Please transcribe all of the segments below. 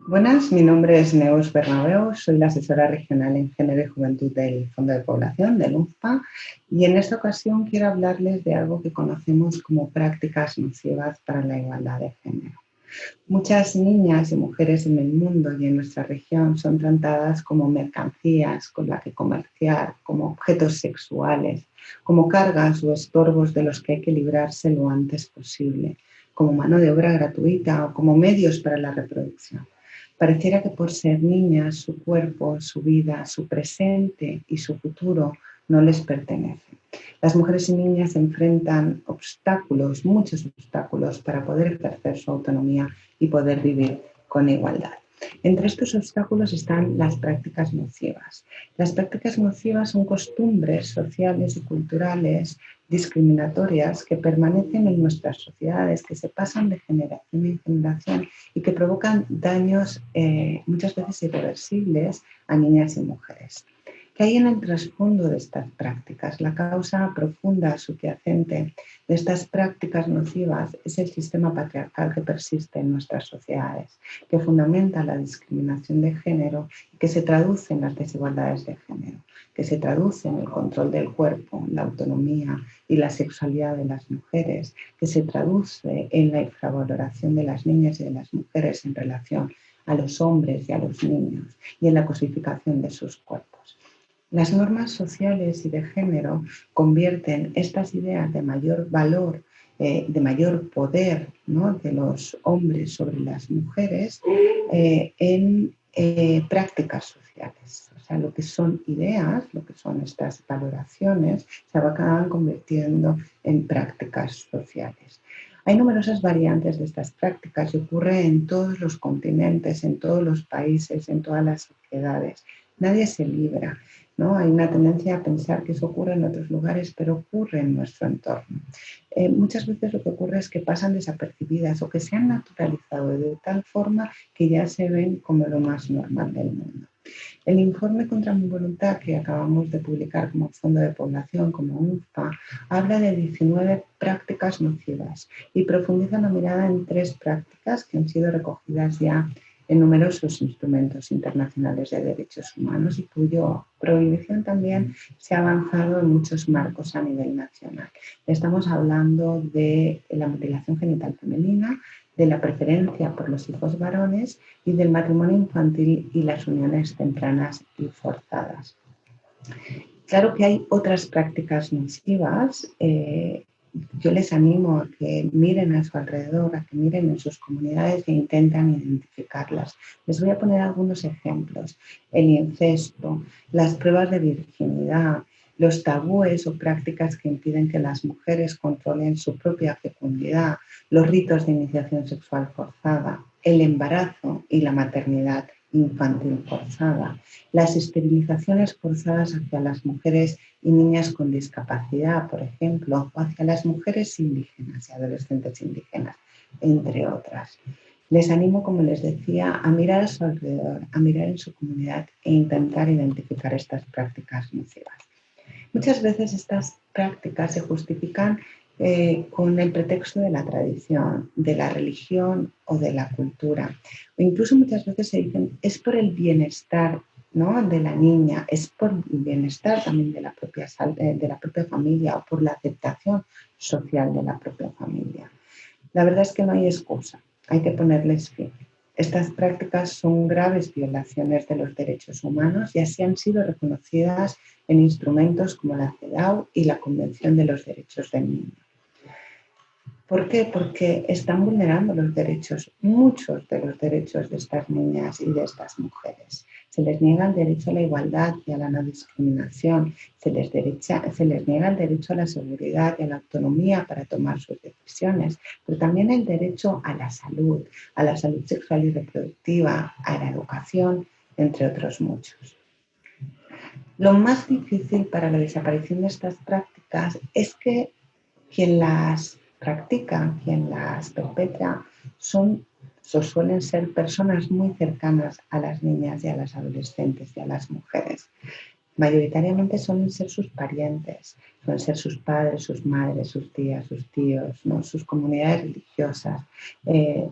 Buenas, mi nombre es Neus Bernabeu, soy la asesora regional en Género y Juventud del Fondo de Población, del UNFPA, y en esta ocasión quiero hablarles de algo que conocemos como prácticas nocivas para la igualdad de género. Muchas niñas y mujeres en el mundo y en nuestra región son tratadas como mercancías con la que comerciar, como objetos sexuales, como cargas o estorbos de los que hay que librarse lo antes posible, como mano de obra gratuita o como medios para la reproducción. Pareciera que por ser niñas, su cuerpo, su vida, su presente y su futuro no les pertenecen. Las mujeres y niñas enfrentan obstáculos, muchos obstáculos, para poder ejercer su autonomía y poder vivir con igualdad. Entre estos obstáculos están las prácticas nocivas. Las prácticas nocivas son costumbres sociales y culturales discriminatorias que permanecen en nuestras sociedades, que se pasan de generación en generación y que provocan daños muchas veces irreversibles a niñas y mujeres. ¿Qué hay en el trasfondo de estas prácticas? La causa profunda subyacente de estas prácticas nocivas es el sistema patriarcal que persiste en nuestras sociedades, que fundamenta la discriminación de género y que se traduce en las desigualdades de género, que se traduce en el control del cuerpo, la autonomía y la sexualidad de las mujeres, que se traduce en la infravaloración de las niñas y de las mujeres en relación a los hombres y a los niños y en la cosificación de sus cuerpos. Las normas sociales y de género convierten estas ideas de mayor valor, de mayor poder, ¿no?, de los hombres sobre las mujeres en prácticas sociales. O sea, lo que son ideas, lo que son estas valoraciones, se acaban convirtiendo en prácticas sociales. Hay numerosas variantes de estas prácticas y ocurre en todos los continentes, en todos los países, en todas las sociedades. Nadie se libra, ¿no? Hay una tendencia a pensar que eso ocurre en otros lugares, pero ocurre en nuestro entorno. Muchas veces lo que ocurre es que pasan desapercibidas o que se han naturalizado de tal forma que ya se ven como lo más normal del mundo. El informe Contra mi voluntad que acabamos de publicar como Fondo de Población, como UNFPA, habla de 19 prácticas nocivas y profundiza la mirada en 3 prácticas que han sido recogidas ya en numerosos instrumentos internacionales de derechos humanos y cuya prohibición también se ha avanzado en muchos marcos a nivel nacional. Estamos hablando de la mutilación genital femenina, de la preferencia por los hijos varones y del matrimonio infantil y las uniones tempranas y forzadas. Claro que hay otras prácticas nocivas. Yo les animo a que miren a su alrededor, a que miren en sus comunidades e intentan identificarlas. Les voy a poner algunos ejemplos. El incesto, las pruebas de virginidad, los tabúes o prácticas que impiden que las mujeres controlen su propia fecundidad, los ritos de iniciación sexual forzada, el embarazo y la maternidad infantil forzada, las esterilizaciones forzadas hacia las mujeres y niñas con discapacidad, por ejemplo, o hacia las mujeres indígenas y adolescentes indígenas, entre otras. Les animo, como les decía, a mirar a su alrededor, a mirar en su comunidad e intentar identificar estas prácticas nocivas. Muchas veces estas prácticas se justifican con el pretexto de la tradición, de la religión o de la cultura. O incluso muchas veces se dicen, es por el bienestar, ¿no?, de la niña, es por el bienestar también de la propia familia o por la aceptación social de la propia familia. La verdad es que no hay excusa, hay que ponerles fin. Estas prácticas son graves violaciones de los derechos humanos y así han sido reconocidas en instrumentos como la CEDAW y la Convención de los Derechos del Niño. ¿Por qué? Porque están vulnerando los derechos, muchos de los derechos de estas niñas y de estas mujeres. Se les niega el derecho a la igualdad y a la no discriminación, se les niega el derecho a la seguridad y a la autonomía para tomar sus decisiones, pero también el derecho a la salud sexual y reproductiva, a la educación, entre otros muchos. Lo más difícil para la desaparición de estas prácticas es que quien las practica, quien las perpetra, suelen ser personas muy cercanas a las niñas y a las adolescentes y a las mujeres. mayoritariamente suelen ser sus parientes, suelen ser sus padres, sus madres, sus tías, sus tíos, ¿no? Sus comunidades religiosas,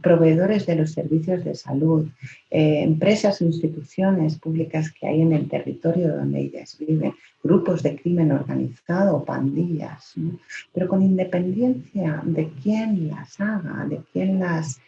proveedores de los servicios de salud, empresas o instituciones públicas que hay en el territorio donde ellas viven, grupos de crimen organizado o pandillas, ¿no? Pero con independencia de quién las haga, de quién las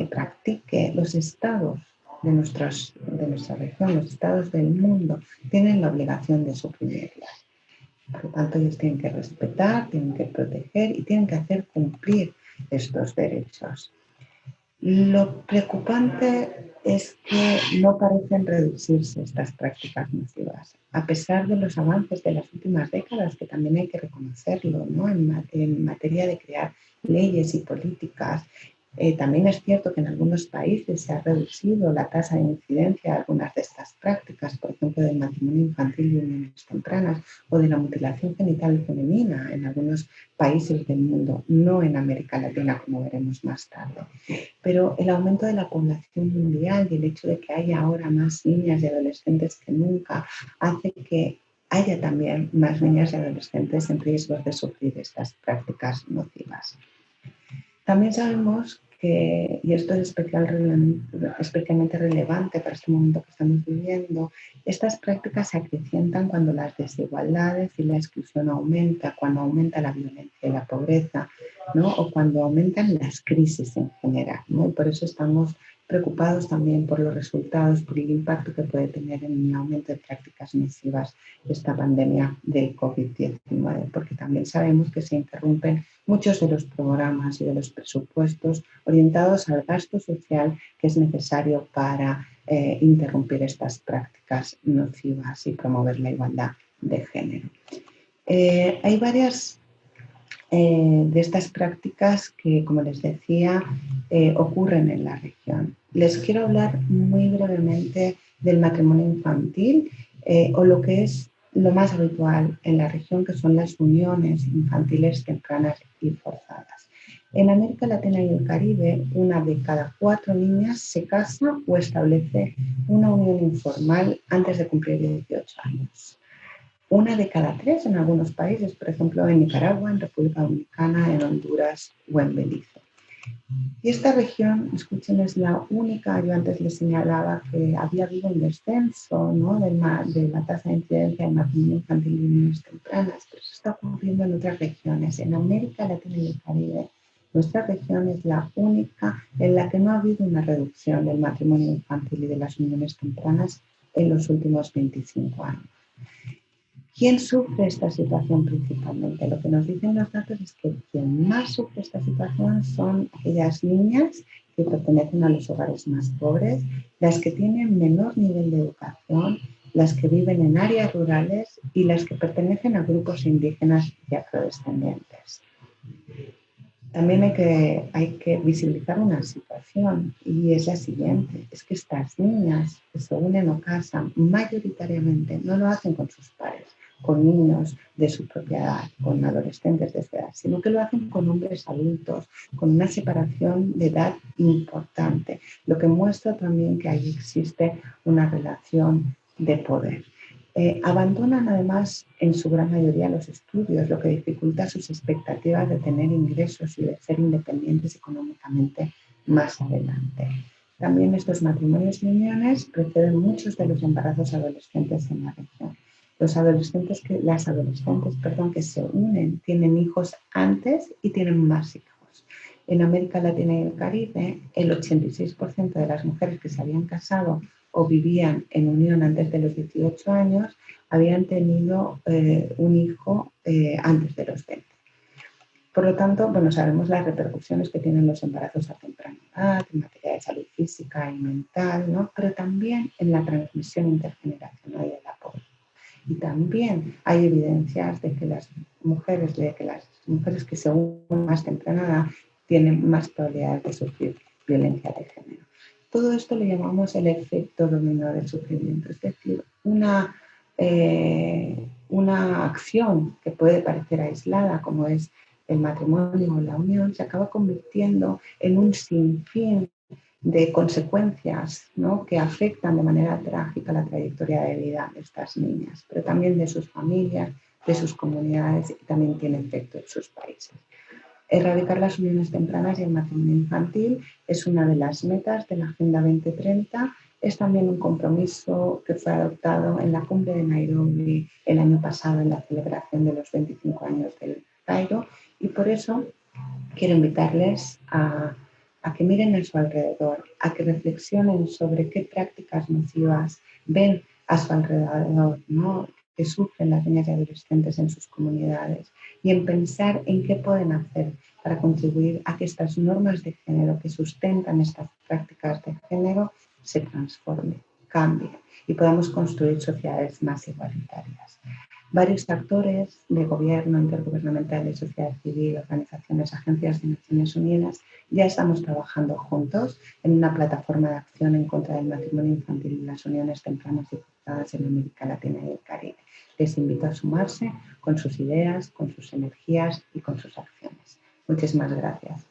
practique, los estados de nuestra región, los estados del mundo, tienen la obligación de suprimirlas. Por lo tanto, ellos tienen que respetar, tienen que proteger y tienen que hacer cumplir estos derechos. Lo preocupante es que no parecen reducirse estas prácticas nocivas, a pesar de los avances de las últimas décadas, que también hay que reconocerlo, ¿no? En materia de crear leyes y políticas. También es cierto que en algunos países se ha reducido la tasa de incidencia de algunas de estas prácticas, por ejemplo, del matrimonio infantil y uniones tempranas o de la mutilación genital femenina en algunos países del mundo, no en América Latina, como veremos más tarde. Pero el aumento de la población mundial y el hecho de que haya ahora más niñas y adolescentes que nunca hace que haya también más niñas y adolescentes en riesgo de sufrir estas prácticas nocivas. También sabemos que, y esto es especialmente relevante para este momento que estamos viviendo, estas prácticas se acrecientan cuando las desigualdades y la exclusión aumenta, cuando aumenta la violencia y la pobreza, ¿no? O cuando aumentan las crisis en general, ¿no? Y por eso estamos preocupados también por los resultados, por el impacto que puede tener en el aumento de prácticas nocivas esta pandemia del COVID-19, porque también sabemos que se interrumpen muchos de los programas y de los presupuestos orientados al gasto social que es necesario para interrumpir estas prácticas nocivas y promover la igualdad de género. Hay varias de estas prácticas que, como les decía, ocurren en la región. Les quiero hablar muy brevemente del matrimonio infantil o lo que es lo más habitual en la región, que son las uniones infantiles tempranas y forzadas. En América Latina y el Caribe, 1 de cada 4 niñas se casa o establece una unión informal antes de cumplir 18 años. 1 de cada 3 en algunos países, por ejemplo en Nicaragua, en República Dominicana, en Honduras o en Belice. Y esta región, escuchen, es la única, yo antes les señalaba que había habido un descenso, ¿no? de la tasa de incidencia de matrimonio infantil y uniones tempranas, pero eso está ocurriendo en otras regiones. En América Latina y el Caribe, nuestra región es la única en la que no ha habido una reducción del matrimonio infantil y de las uniones tempranas en los últimos 25 años. ¿Quién sufre esta situación principalmente? Lo que nos dicen los datos es que quien más sufre esta situación son aquellas niñas que pertenecen a los hogares más pobres, las que tienen menor nivel de educación, las que viven en áreas rurales y las que pertenecen a grupos indígenas y afrodescendientes. También hay que visibilizar una situación y es la siguiente, es que estas niñas que se unen o casan mayoritariamente no lo hacen con sus padres, con niños de su propia edad, con adolescentes de su edad, sino que lo hacen con hombres adultos, con una separación de edad importante, lo que muestra también que ahí existe una relación de poder. Abandonan además en su gran mayoría los estudios, lo que dificulta sus expectativas de tener ingresos y de ser independientes económicamente más adelante. También estos matrimonios y uniones preceden muchos de los embarazos adolescentes en la región. Las adolescentes que se unen tienen hijos antes y tienen más hijos. En América Latina y el Caribe, el 86% de las mujeres que se habían casado o vivían en unión antes de los 18 años habían tenido un hijo antes de los 20. Por lo tanto, bueno, sabemos las repercusiones que tienen los embarazos a temprana edad en materia de salud física y mental, ¿no? Pero también en la transmisión intergeneracional de la población. Y también hay evidencias de que las mujeres que se unen más temprana edad tienen más probabilidades de sufrir violencia de género. Todo esto le llamamos el efecto dominó del sufrimiento, es decir, una acción que puede parecer aislada, como es el matrimonio o la unión, se acaba convirtiendo en un sinfín de consecuencias, ¿no?, que afectan de manera trágica la trayectoria de vida de estas niñas, pero también de sus familias, de sus comunidades y también tiene efecto en sus países. Erradicar las uniones tempranas y el matrimonio infantil es una de las metas de la Agenda 2030. Es también un compromiso que fue adoptado en la cumbre de Nairobi el año pasado en la celebración de los 25 años del Cairo, y por eso quiero invitarles a que miren a su alrededor, a que reflexionen sobre qué prácticas nocivas ven a su alrededor, ¿no?, que sufren las niñas y adolescentes en sus comunidades, y en pensar en qué pueden hacer para contribuir a que estas normas de género que sustentan estas prácticas de género se transformen, cambien y podamos construir sociedades más igualitarias. Varios actores de gobierno, intergubernamentales, sociedad civil, organizaciones, agencias de Naciones Unidas, ya estamos trabajando juntos en una plataforma de acción en contra del matrimonio infantil y las uniones tempranas y forzadas en América Latina y el Caribe. Les invito a sumarse con sus ideas, con sus energías y con sus acciones. Muchísimas gracias.